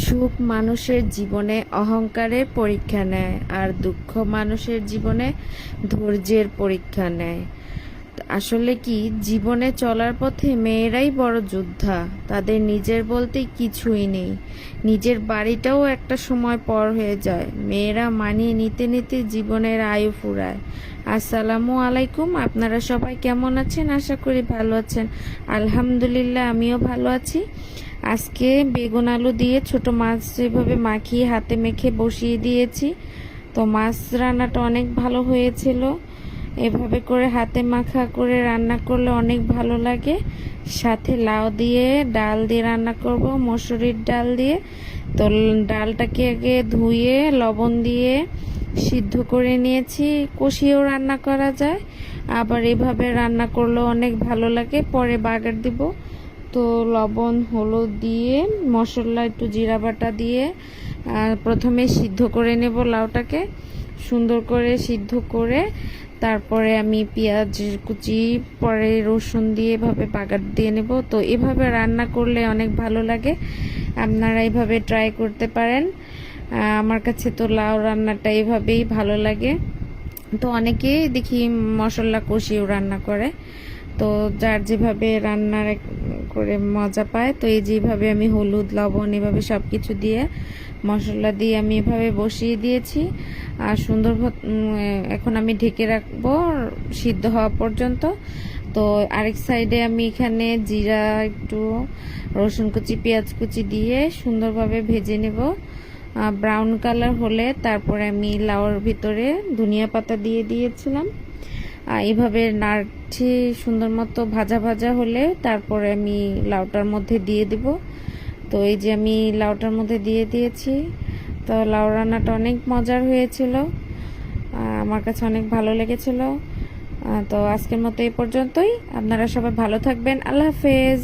সুখ মানুষের জীবনে অহংকারের পরীক্ষা নেয়, আর দুঃখ মানুষের জীবনে ধৈর্যের পরীক্ষা নেয়। আসলে কি, জীবনে চলার পথে মেয়েরাই বড় যোদ্ধা। তাদের নিজের বলতে কিছুই নেই। নিজের বাড়িটাও একটা সময় পর হয়ে যায়। মেয়েরা মানিয়ে নিতে নিতে জীবনের আয়ু ফুরায়। আসসালামু আলাইকুম, আপনারা সবাই কেমন আছেন? আশা করি ভালো আছেন। আলহামদুলিল্লাহ, আমিও ভালো আছি। আজকে বেগুন আলু দিয়ে ছোট মাছ এভাবে মাখিয়ে হাতে মেখে বসিয়ে দিয়েছি। তো মাছ রান্নাটা অনেক ভালো হয়েছিল। এভাবে করে হাতে মাখা করে রান্না করলে অনেক ভালো লাগে। সাথে লাউ দিয়ে ডাল দিয়ে রান্না করব, মসুরির ডাল দিয়ে। তো ডালটাকে আগে ধুয়ে লবণ দিয়ে সিদ্ধ করে নিয়েছি। কষিয়েও রান্না করা যায়, আবার এভাবে রান্না করলেও অনেক ভালো লাগে। পরে বাগার দিব। তো লবণ হলুদ দিয়ে মশলা একটু জিরা বাটা দিয়ে প্রথমে সিদ্ধ করে নেব লাউটাকে। সুন্দর করে সিদ্ধ করে তারপরে আমি পেঁয়াজ কুচি, পরে রসুন দিয়ে এভাবে বাগার দিয়ে নেব। তো এভাবে রান্না করলে অনেক ভালো লাগে। আপনারা এইভাবে ট্রাই করতে পারেন। আমার কাছে তো লাউ রান্নাটা এভাবেই ভালো লাগে। তো অনেকেই দেখি মশলা কষিয়েও রান্না করে। তো যার যেভাবে রান্নার করে মজা পায়। তো এই যেভাবে আমি হলুদ লবণ এভাবে সব কিছু দিয়ে মশলা দিয়ে আমি এভাবে বসিয়ে দিয়েছি। আর সুন্দর এখন আমি ঢেকে রাখবো সিদ্ধ হওয়া পর্যন্ত। তো আরেক সাইডে আমি এখানে জিরা একটু, রসুন কুচি, পেঁয়াজ কুচি দিয়ে সুন্দরভাবে ভেজে নেব। ব্রাউন কালার হলে তারপরে আমি লাউর ভিতরে ধনিয়া পাতা দিয়ে দিয়েছিলাম। এইভাবে নাড়ছি সুন্দর মতো ভাজা ভাজা হলে তারপরে আমি লাউটার মধ্যে দিয়ে দিব। তো এই যে আমি লাউটার মধ্যে দিয়ে দিয়েছি। তো লাউ রান্নাটা অনেক মজার হয়েছিল, আমার কাছে অনেক ভালো লেগেছিল। তো আজকের মতো এই পর্যন্তই। আপনারা সবাই ভালো থাকবেন। আল্লাহ হাফেজ।